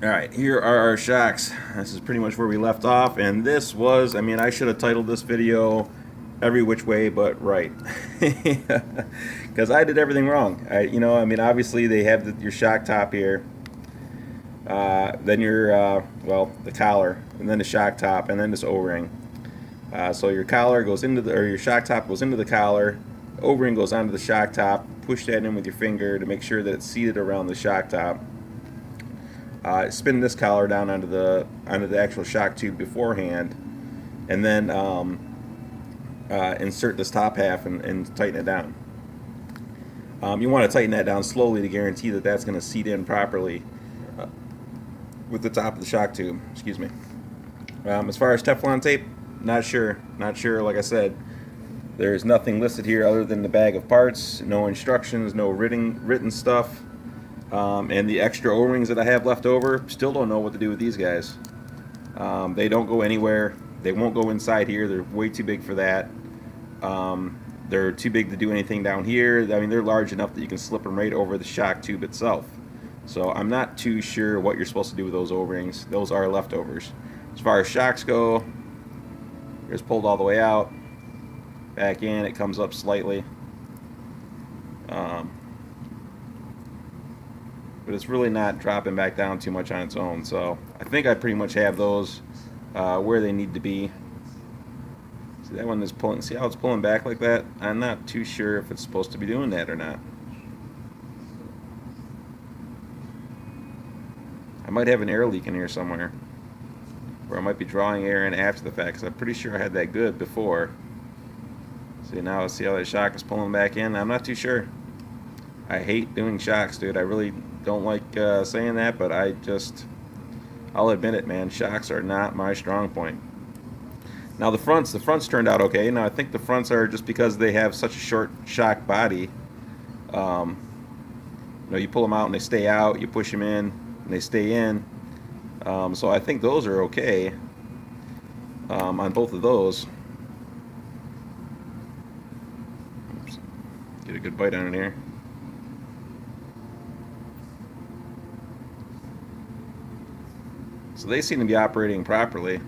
Alright, here are our shocks. This is pretty much where we left off, and this was, I mean, I should have titled this video Every Which Way But Right. Because I did everything wrong. I mean, obviously they have your shock top here, then your, well, the collar, and then the shock top, and then this O-ring. So your collar goes into the, or your shock top goes into the collar, O-ring goes onto the shock top, push that in with your finger to make sure that it's seated around the shock top. Spin this collar down onto the actual shock tube beforehand, and then insert this top half and tighten it down. You want to tighten that down slowly to guarantee that that's going to seat in properly with the top of the shock tube. Excuse me. As far as Teflon tape, not sure. Like I said, there's nothing listed here other than the bag of parts. No instructions, no written stuff. And the extra O-rings that I have left over, still don't know what to do with these guys. They don't go anywhere. They won't go inside here. They're way too big for that. They're too big to do anything down here. I mean, they're large enough that you can slip them right over the shock tube itself. So I'm not too sure what you're supposed to do with those O-rings. Those are leftovers. As far as shocks go, it's pulled all the way out. Back in, it comes up slightly. But it's really not dropping back down too much on its own. So I think I pretty much have those where they need to be. See, that one is pulling. See how it's pulling back like that? I'm not too sure if it's supposed to be doing that or not. I might have an air leak in here somewhere, or I might be drawing air in after the fact, because I'm pretty sure I had that good before. See, now see how that shock is pulling back in? I'm not too sure. I hate doing shocks, dude. I really don't like saying that, but I'll admit it, man. Shocks are not my strong point. Now the fronts turned out okay. Now I think the fronts are just because they have such a short shock body. You pull them out and they stay out. You push them in and they stay in. So I think those are okay on both of those. Oops. Get a good bite on it here. So they seem to be operating properly.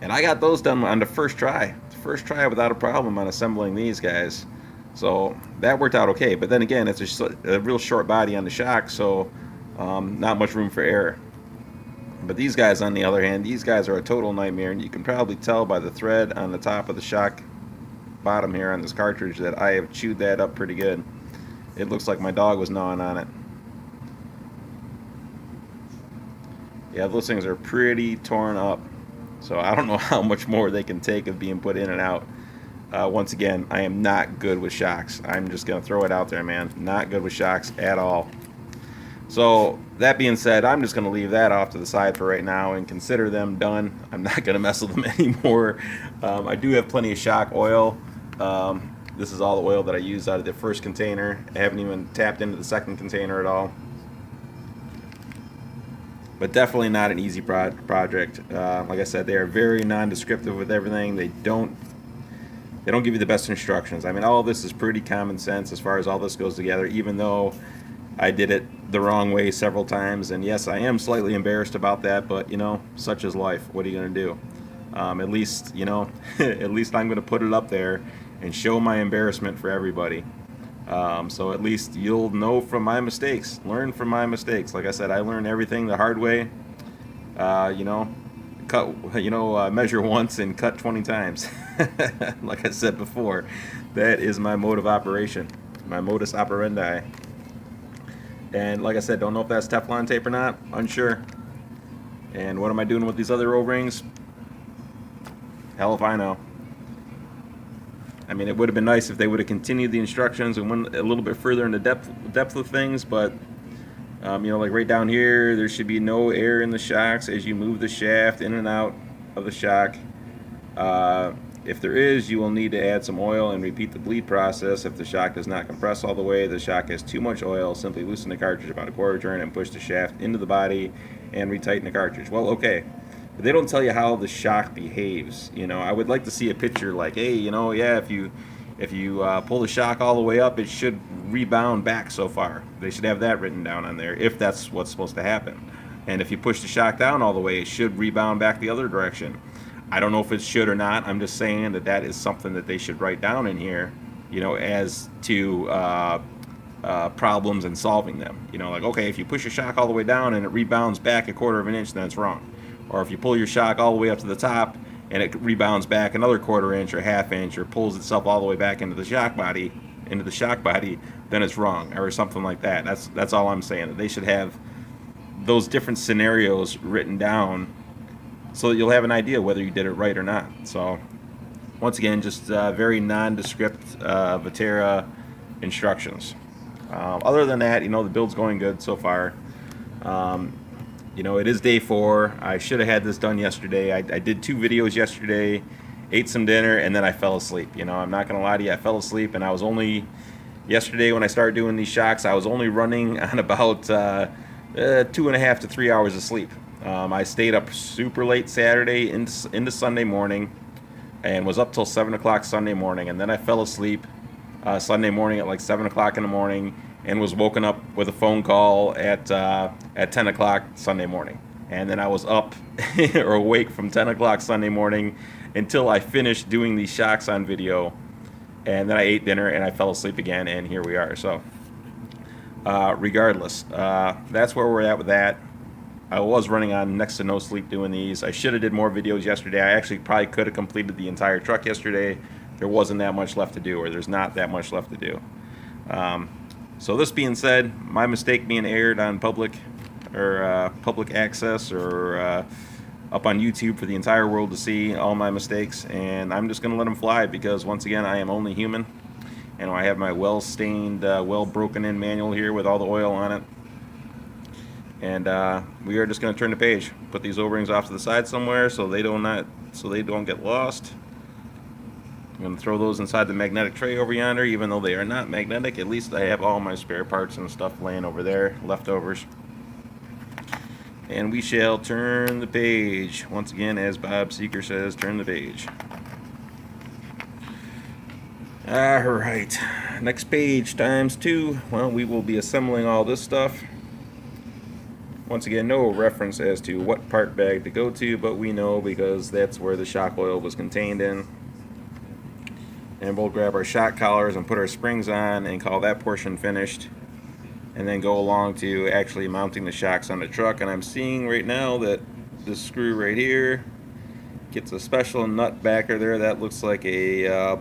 And I got those done on the first try. Without a problem on assembling these guys. So that worked out okay. But then again, it's a real short body on the shock, so not much room for error. But these guys, on the other hand, these guys are a total nightmare. And you can probably tell by the thread on the top of the shock bottom here on this cartridge that I have chewed that up pretty good. It looks like my dog was gnawing on it. Yeah, those things are pretty torn up. So I don't know how much more they can take of being put in and out. Once again, I am not good with shocks. I'm just going to throw it out there, man. Not good with shocks at all. So that being said, I'm just going to leave that off to the side for right now and consider them done. I'm not going to mess with them anymore. I do have plenty of shock oil. This is all the oil that I used out of the first container. I haven't even tapped into the second container at all. But definitely not an easy project. Like I said, they are very non-descriptive with everything. They don't give you the best instructions. I mean, all of this is pretty common sense as far as all this goes together, even though I did it the wrong way several times. And yes, I am slightly embarrassed about that, but such is life. What are you going to do? At least, at least I'm going to put it up there and show my embarrassment for everybody. So at least you'll know from my mistakes, learn from my mistakes. Like I said, I learned everything the hard way. Measure once and cut 20 times. Like I said before, that is my mode of operation, my modus operandi. And like I said, don't know if that's Teflon tape or not, unsure. And what am I doing with these other O-rings? Hell if I know. I mean, it would have been nice if they would have continued the instructions and went a little bit further into depth of things, but like right down here, there should be no air in the shocks as you move the shaft in and out of the shock. If there is, you will need to add some oil and repeat the bleed process. If the shock does not compress all the way, the shock has too much oil, simply loosen the cartridge about a quarter turn and push the shaft into the body and retighten the cartridge. Well, okay. But they don't tell you how the shock behaves. I would like to see a picture like, hey, yeah, if If you pull the shock all the way up, it should rebound back so far. They should have that written down on there if that's what's supposed to happen. And if you push the shock down all the way, it should rebound back the other direction. I don't know if it should or not. I'm just saying that that is something that they should write down in here, you know, as to problems and solving them. You know, like, okay, if you push your shock all the way down and it rebounds back 1/4 of an inch, then it's wrong. Or if you pull your shock all the way up to the top and it rebounds back another 1/4 inch or 1/2 inch or pulls itself all the way back into the shock body, then it's wrong, or something like that. That's all I'm saying. They should have those different scenarios written down so that you'll have an idea whether you did it right or not. So once again, just very nondescript Vaterra instructions. Other than that, you know, the build's going good so far. You know, it is day 4. I should have had this done yesterday. I did 2 videos yesterday, ate some dinner, and then I fell asleep. You know, I'm not going to lie to you, I fell asleep, and I was only, yesterday when I started doing these shocks, I was only running on about 2.5 to 3 hours of sleep. I stayed up super late Saturday into Sunday morning and was up till 7 o'clock Sunday morning, and then I fell asleep Sunday morning at like 7 o'clock in the morning and was woken up with a phone call at 10 o'clock Sunday morning. And then I was up or awake from 10 o'clock Sunday morning until I finished doing these shocks on video. And then I ate dinner and I fell asleep again, and here we are. So regardless, that's where we're at with that. I was running on next to no sleep doing these. I should have did more videos yesterday. I actually probably could have completed the entire truck yesterday. There wasn't that much left to do, or there's not that much left to do. So this being said, my mistake being aired on public access or up on YouTube for the entire world to see, all my mistakes, and I'm just going to let them fly because once again I am only human, and I have my well-stained, well-broken-in manual here with all the oil on it, and we are just going to turn the page, put these O-rings off to the side somewhere so they don't get lost. I'm going to throw those inside the magnetic tray over yonder, even though they are not magnetic. At least I have all my spare parts and stuff laying over there, leftovers. And we shall turn the page. Once again, as Bob Seeker says, turn the page. Alright, next page times 2. Well, we will be assembling all this stuff. Once again, no reference as to what part bag to go to, but we know because that's where the shock oil was contained in. And we'll grab our shock collars and put our springs on and call that portion finished, and then go along to actually mounting the shocks on the truck. And I'm seeing right now that this screw right here gets a special nut backer there that looks like a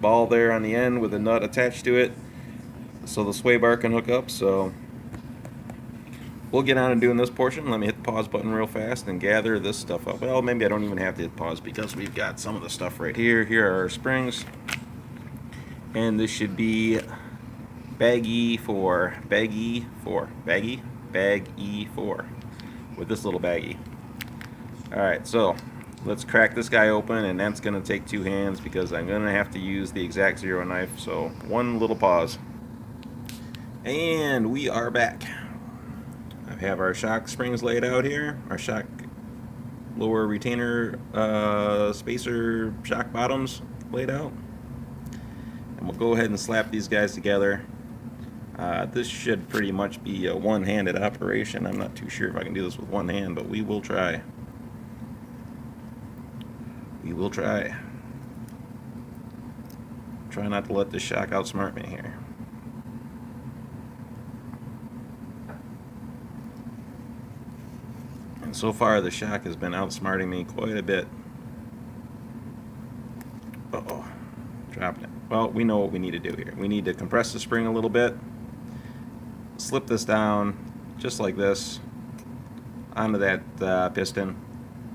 ball there on the end with a nut attached to it so the sway bar can hook up. So we'll get on and doing this portion. Let me hit the pause button real fast and gather this stuff up. Well, maybe I don't even have to hit pause because we've got some of the stuff right here. Here are our springs. And this should be bag E4 with this little baggie. Alright, so let's crack this guy open, and that's going to take 2 hands because I'm going to have to use the exact zero knife. So one little pause. And we are back. I have our shock springs laid out here, our shock lower retainer spacer shock bottoms laid out, and we'll go ahead and slap these guys together. This should pretty much be a one-handed operation. I'm not too sure if I can do this with one hand, but we will try. We will try. Try not to let this shock outsmart me here. And so far the shock has been outsmarting me quite a bit. Uh-oh, dropping it. Well, we know what we need to do here. We need to compress the spring a little bit, slip this down just like this onto that piston,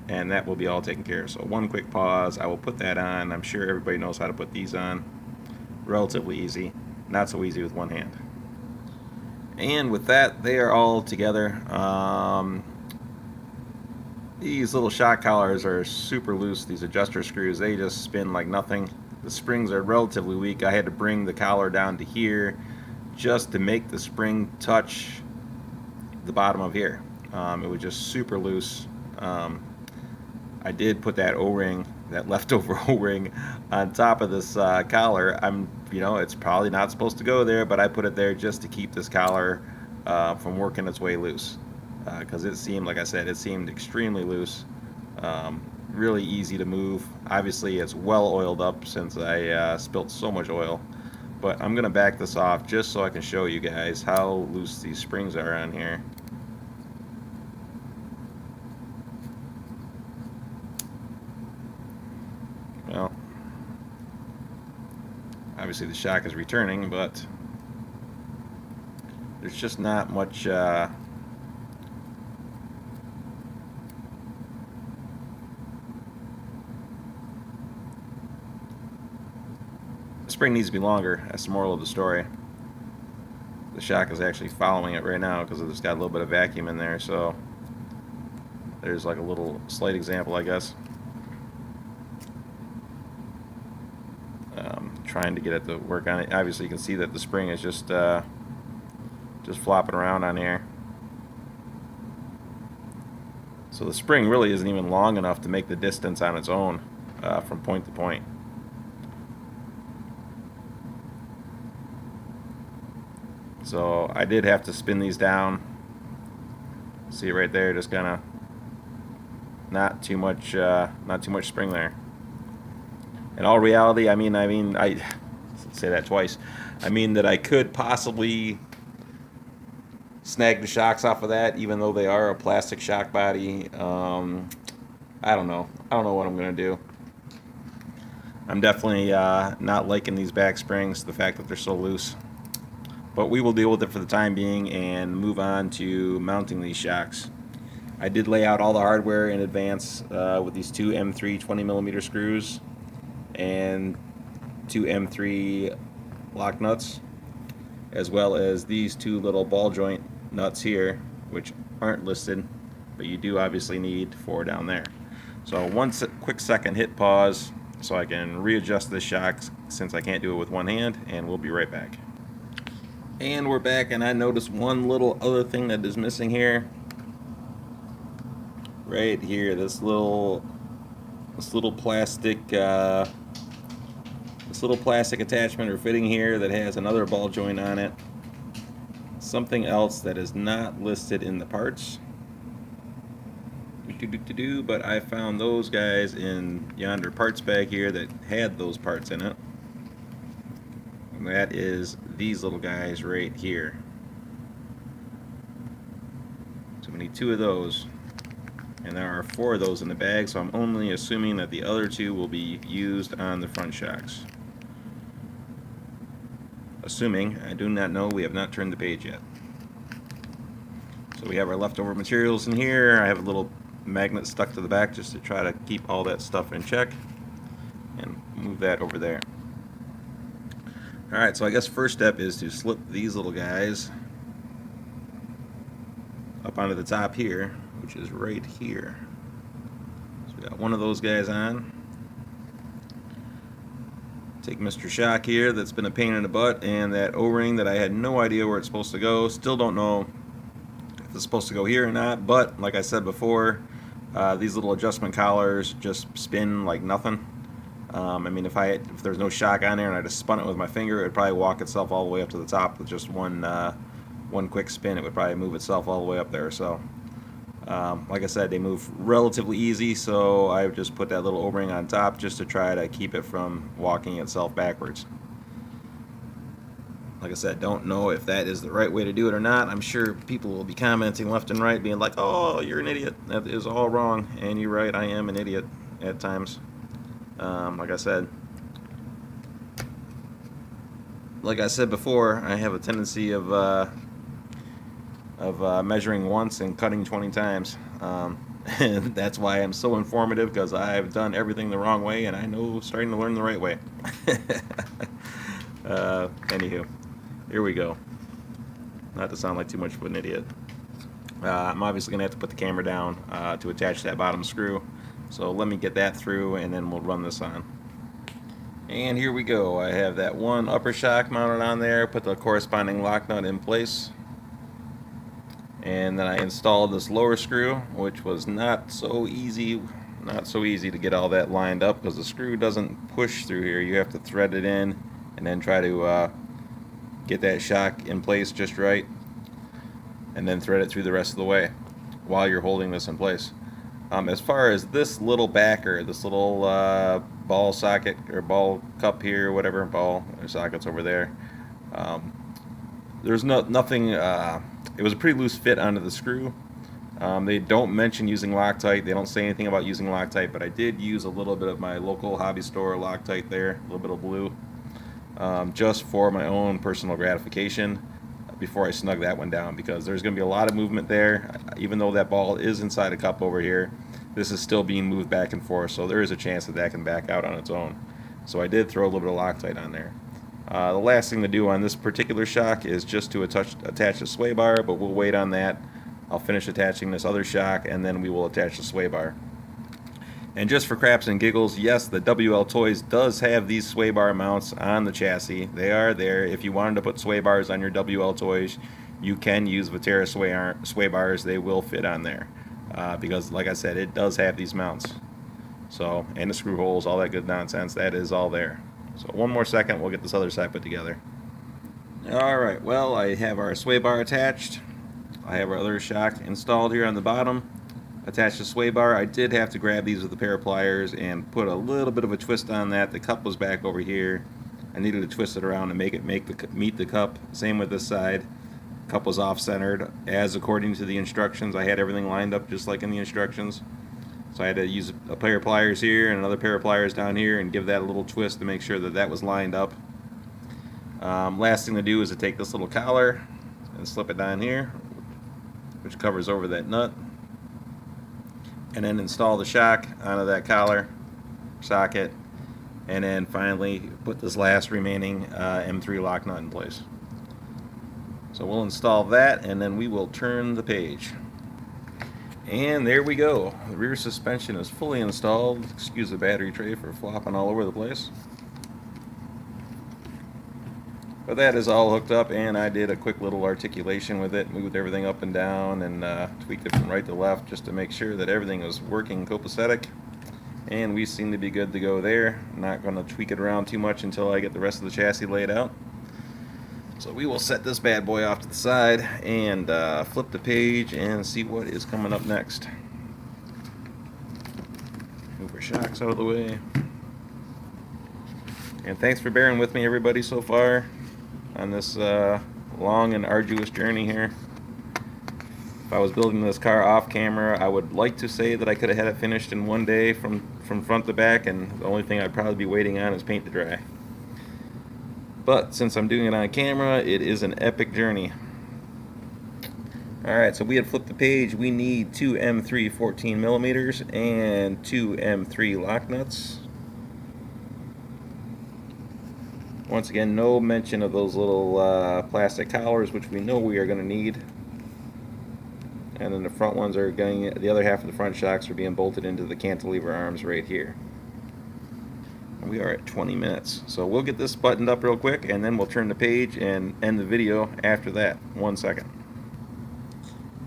and that will be all taken care of. So one quick pause, I will put that on. I'm sure everybody knows how to put these on. Relatively easy, not so easy with one hand. And with that, they are all together. These little shock collars are super loose. These adjuster screws, they just spin like nothing. The springs are relatively weak. I had to bring the collar down to here just to make the spring touch the bottom of here. It was just super loose. I did put that O-ring that leftover O-ring on top of this collar. It's probably not supposed to go there, but I put it there just to keep this collar from working its way loose. Because it seemed, like I said, it seemed extremely loose. Really easy to move. Obviously, it's well oiled up since I spilt so much oil. But I'm going to back this off just so I can show you guys how loose these springs are on here. Well, obviously the shock is returning, but there's just not much the spring needs to be longer. That's the moral of the story. The shock is actually following it right now because it's got a little bit of vacuum in there, so there's like a little slight example, I guess. Trying to get it to work on it. Obviously you can see that the spring is just flopping around on here. So the spring really isn't even long enough to make the distance on its own from point to point. So I did have to spin these down. See right there, just kind of not too much spring there. In all reality, I say that twice. I mean that I could possibly snag the shocks off of that, even though they are a plastic shock body. I don't know. I don't know what I'm gonna do. I'm definitely not liking these back springs, the fact that they're so loose. But we will deal with it for the time being and move on to mounting these shocks. I did lay out all the hardware in advance with these two M3 20mm screws and two M3 lock nuts, as well as these two little ball joint nuts here, which aren't listed, but you do obviously need 4 down there. So quick second, hit pause so I can readjust this shock since I can't do it with one hand, and we'll be right back. And we're back, and I noticed one little other thing that is missing here. Right here, this little plastic attachment or fitting here that has another ball joint on it. Something else that is not listed in the parts. But I found those guys in yonder parts bag here that had those parts in it. And that is these little guys right here. So we need 2 of those. And there are 4 of those in the bag, so I'm only assuming that the other 2 will be used on the front shocks. Assuming, I do not know, we have not turned the page yet. So we have our leftover materials in here. I have a little magnet stuck to the back just to try to keep all that stuff in check. And move that over there. Alright, so I guess first step is to slip these little guys up onto the top here, which is right here. So we got one of those guys on. Take Mr. Shock here that's been a pain in the butt, and that O-ring that I had no idea where it's supposed to go. Still don't know if it's supposed to go here or not, but like I said before, these little adjustment collars just spin like nothing. I mean, if there's no shock on there and I just spun it with my finger, it would probably walk itself all the way up to the top with just one quick spin. It would probably move itself all the way up there. So like I said, they move relatively easy, so I just put that little O-ring on top just to try to keep it from walking itself backwards. Like I said, don't know if that is the right way to do it or not. I'm sure people will be commenting left and right, being like, oh, you're an idiot. That is all wrong. And you're right, I am an idiot at times. Like I said before, I have a tendency of measuring once and cutting 20 times. And that's why I'm so informative, because I've done everything the wrong way and I know starting to learn the right way. Anywho, here we go. Not to sound like too much of an idiot. I'm obviously going to have to put the camera down to attach that bottom screw. So let me get that through and then we'll run this on. And here we go. I have that one upper shock mounted on there, put the corresponding lock nut in place. And then I installed this lower screw, which was not so easy not so easy to get all that lined up because the screw doesn't push through here. You have to thread it in and then try to get that shock in place just right, and then thread it through the rest of the way while you're holding this in place. As far as this little backer, this little ball socket or ball cup here, whatever, ball or sockets over there, there's nothing. It was a pretty loose fit onto the screw. They don't mention using Loctite. They don't say anything about using Loctite, but I did use a little bit of my local hobby store Loctite there, a little bit of blue, just for my own personal gratification before I snug that one down, because there's going to be a lot of movement there. Even though that ball is inside a cup over here, this is still being moved back and forth, so there is a chance that that can back out on its own. So I did throw a little bit of Loctite on there. The last thing to do on this particular shock is just to attach the sway bar, but we'll wait on that. I'll finish attaching this other shock, and then we will attach the sway bar. And just for craps and giggles, yes, the WL Toys does have these sway bar mounts on the chassis. They are there. If you wanted to put sway bars on your WL Toys, you can use Vaterra sway bars. They will fit on there because, like I said, it does have these mounts. So, and the screw holes, all that good nonsense, that is all there. So one more second, we'll get this other side put together. Alright, well, I have our sway bar attached. I have our other shock installed here on the bottom. Attached the sway bar. I did have to grab these with a pair of pliers and put a little bit of a twist on that. The cup was back over here. I needed to twist it around to make it meet the cup. Same with this side. Cup was off-centered as according to the instructions. I had everything lined up just like in the instructions. So I had to use a pair of pliers here and another pair of pliers down here and give that a little twist to make sure that that was lined up. Last thing to do is to take this little collar and slip it down here, which covers over that nut, and then install the shock onto that collar socket, and then finally put this last remaining M3 lock nut in place. So we'll install that, and then we will turn the page. And there we go. The rear suspension is fully installed. Excuse the battery tray for flopping all over the place. But that is all hooked up, and I did a quick little articulation with it, moved everything up and down, and tweaked it from right to left just to make sure that everything was working copacetic. And we seem to be good to go there. I'm not going to tweak it around too much until I get the rest of the chassis laid out. So we will set this bad boy off to the side and flip the page and see what is coming up next. Move our shocks out of the way. And thanks for bearing with me, everybody, so far on this long and arduous journey here. If I was building this car off camera, I would like to say that I could have had it finished in one day from front to back, and the only thing I'd probably be waiting on is paint to dry. But since I'm doing it on camera, it is an epic journey. Alright, so we had flipped the page. We need two M3 14mm and two M3 lock nuts. Once again, no mention of those little plastic collars, which we know we are going to need. And then the front ones are going, the other half of the front shocks are being bolted into the cantilever arms right here. And we are at 20 minutes. So we'll get this buttoned up real quick, and then we'll turn the page and end the video after that. 1 second.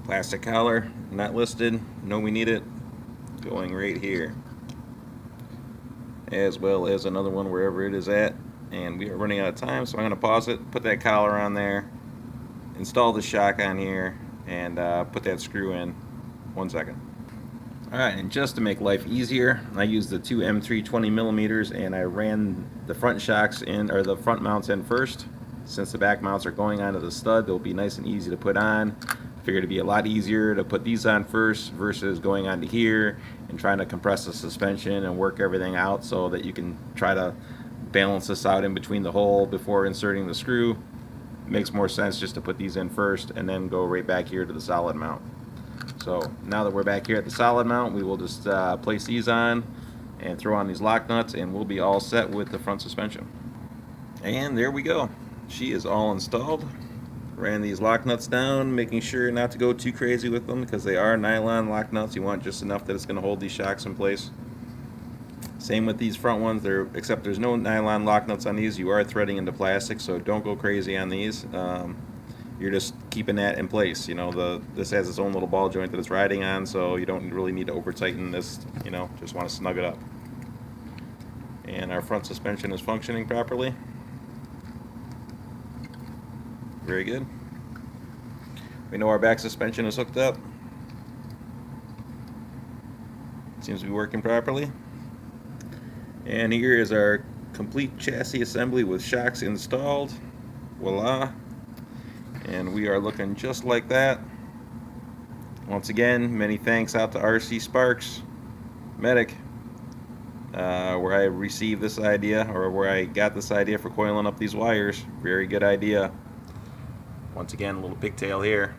Plastic collar, not listed. No, we need it. Going right here. As well as another one wherever it is at. And we are running out of time, so I'm going to pause it, put that collar on there, install the shock on here, and put that screw in. 1 second. Alright, and just to make life easier, I used the two M3 20mm, and I ran the front shocks in, or the front mounts in first. Since the back mounts are going onto the stud, they'll be nice and easy to put on. I figured it'd be a lot easier to put these on first versus going onto here and trying to compress the suspension and work everything out so that you can try to balance this out in between the hole before inserting the screw. It makes more sense just to put these in first and then go right back here to the solid mount. So now that we're back here at the solid mount, we will just place these on and throw on these lock nuts, and we'll be all set with the front suspension. And there we go. She is all installed. Ran these lock nuts down, making sure not to go too crazy with them because they are nylon lock nuts. You want just enough that it's going to hold these shocks in place. Same with these front ones, except there's no nylon lock nuts on these. You are threading into plastic, so don't go crazy on these. you're just keeping that in place. You know, this has its own little ball joint that it's riding on, so you don't really need to over tighten this. You know, just want to snug it up. And our front suspension is functioning properly. Very good. We know our back suspension is hooked up. Seems to be working properly. And here is our complete chassis assembly with shocks installed. Voila. And we are looking just like that. Once again, many thanks out to RC Sparks Medic, where I received this idea, or where I got this idea for coiling up these wires. Very good idea. Once again, a little pigtail here.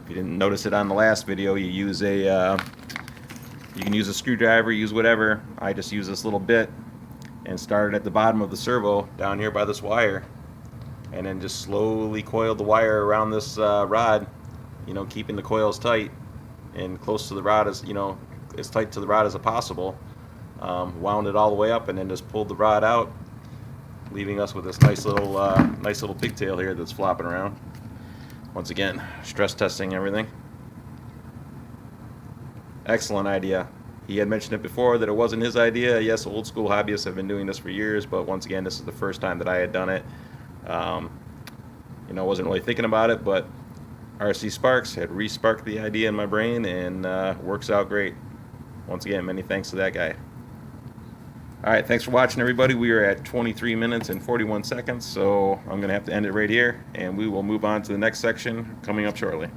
If you didn't notice it on the last video, you use a you can use a screwdriver, use whatever. I just use this little bit and started at the bottom of the servo down here by this wire, and then just slowly coiled the wire around this rod, you know, keeping the coils tight and close to the rod, as you know, as tight to the rod as possible. Wound it all the way up and then just pulled the rod out, leaving us with this nice little pigtail here that's flopping around. Once again, stress testing everything. Excellent idea. He had mentioned it before that it wasn't his idea. Yes, old school hobbyists have been doing this for years, but once again, this is the first time that I had done it. You know, I wasn't really thinking about it, but RC Sparks had re-sparked the idea in my brain, and works out great. Once again, many thanks to that guy. Alright, thanks for watching, everybody. We are at 23 minutes and 41 seconds, so I'm going to have to end it right here, and we will move on to the next section coming up shortly.